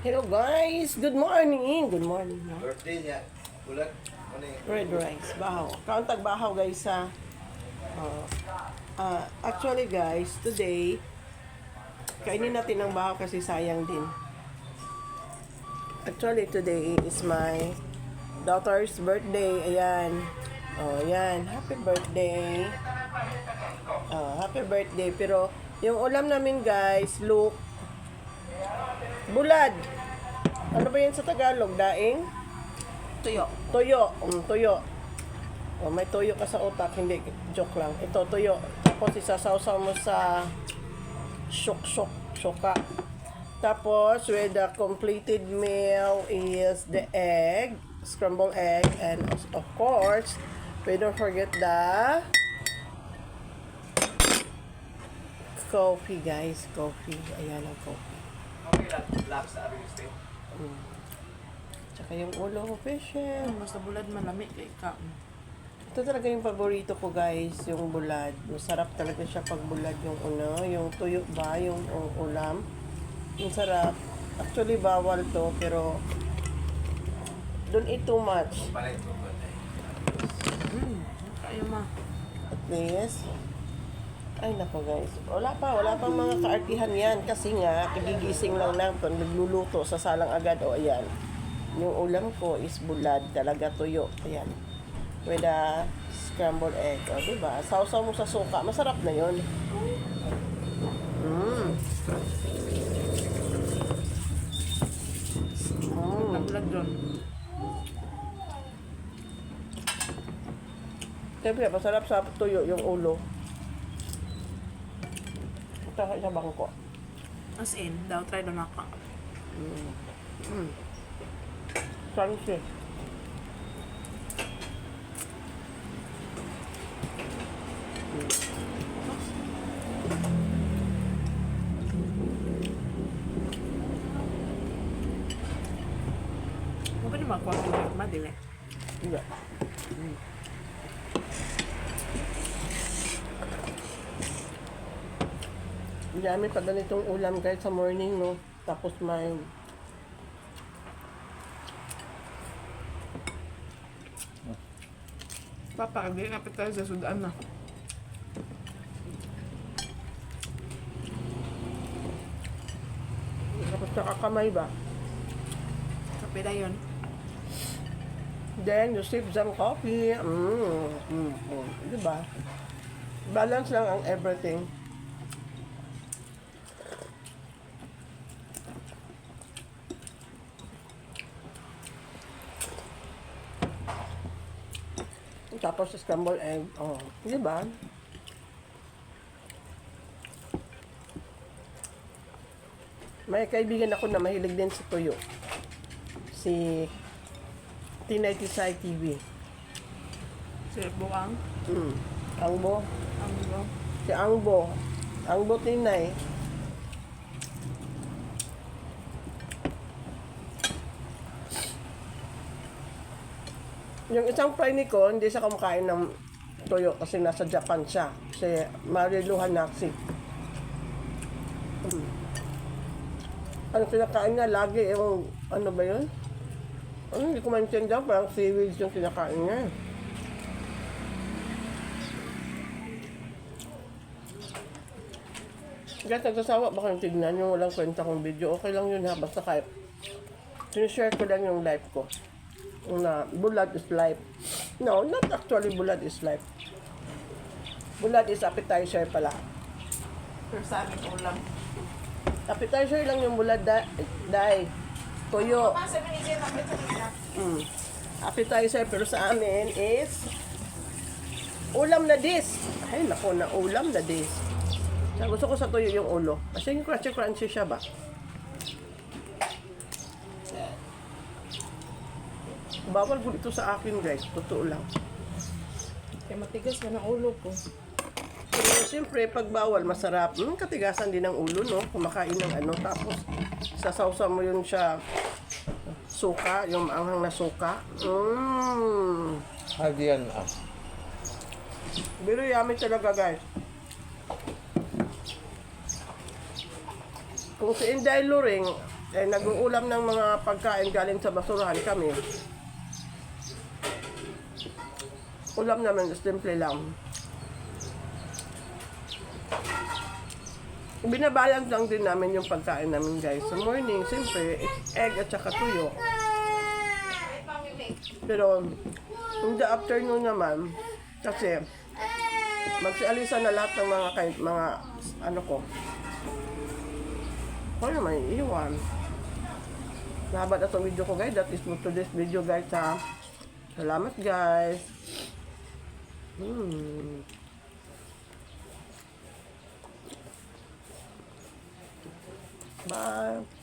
Hello guys, good morning. Good morning. No? Birthday niya. Ulat. Ano yung Red rice, bahaw. Kauntag bahaw guys sa actually guys, today kainin natin ng bahaw kasi sayang din. Actually today is my daughter's birthday. Ayan. Oh, ayan. Happy birthday. Happy birthday. Pero yung ulam namin guys, look, bulad. Ano ba yan sa Tagalog? Daing? Tuyo. Tuyo. Tuyo. Oh, may tuyo ka sa utak. Hindi, joke lang. Ito, tuyo. Tapos isasawsaw mo sa syok-syok-syoka. Tapos, with the completed meal is the egg, scrambled egg, and of course, we don't forget the coffee, guys. Coffee. Ayan ang coffee. okay lang. Black sa aring steak. Tsaka yung ulo ko, patient. Basta bulad malami kay ka. Ito talaga yung paborito ko guys, yung bulad. Masarap talaga siya pag bulad yung yung tuyo ba, yung ulam. Yung sarap. Actually bawal to, pero don't eat too much. Palit ko ba? Kayo ma. At least. Ay nako guys. Wala pa mga kaartihan yan. Kasi nga, kagigising lang na pag nagluluto sa salang agad. O ayan. Yung ulam ko is bulad, talaga tuyo. Ayan. With a scrambled egg. O, diba? Sausaw mo sa suka. Masarap na yun. Nagbulag doon. Siyempre, masarap sa tuyo yung ulo. Tsaka sa bangko. As in, daw try doon ako. Crunchy. Mo ba ni makuha ko ng madili? Iya. Dami pa ganitong ulam guys sa morning, no? Tapos may Papa, hindi kapit tayo sa sudan na. tapos nakakamay ba? Kape na yun. Then, you sip some coffee. Diba? Balance lang ang everything. Tapos scrambled egg. Oh, diba? May kaibigan ako na mahilig din sa tuyo. Si Tinay TV. Si Buang. Angbo. Ang go. Si Angbo. Angbo Tinay. Yung isang friend ko, hindi siya kumakain ng toyo kasi nasa Japan siya. Si Marilu Hanaksi. Ang kinakain niya lagi yung, ano ba yun? Hindi ko maintindihan, parang seaweed yung kinakain niya. Guys, nagsasawa ba kayong tignan yung walang kwenta kong video? Okay lang yun ha, basta kahit sinishare ko lang yung life ko. Na bulad is life. No, not actually bulad is life. Bulad is appetizer pala. Pero sa amin ulam. Appetizer lang yung bulad dahil toyo. Appetizer pero sa amin is ulam na dish. Ay nako, na ulam na dish. Gusto ko sa toyo yung ulo. Kasi yung crunchy siya ba? Bawal po ito sa akin guys, totoo lang. Kaya matigas na ng ulo ko. Pero siyempre, pag bawal, masarap. Katigasan din ng ulo, no? Kumakain ng ano, tapos sasawsaw mo yun siya suka, yung maanghang na suka. Hadian ah. Pero yummy talaga guys. Kung si Inday Luring, Eh, nag-uulam ng mga pagkain galing sa basurahan kami. Ulam naman, simple lang. Binabalance lang din namin yung pagkain namin, guys. Sa morning, simple, it's egg at saka tuyo. Pero, in the afternoon naman, kasi, magsialisa na lahat ng mga kahit mga, ano ko. Kaya may iwan. Nahabat na itong video ko, guys. That is for today's video, guys, ha. Salamat, guys. Bye.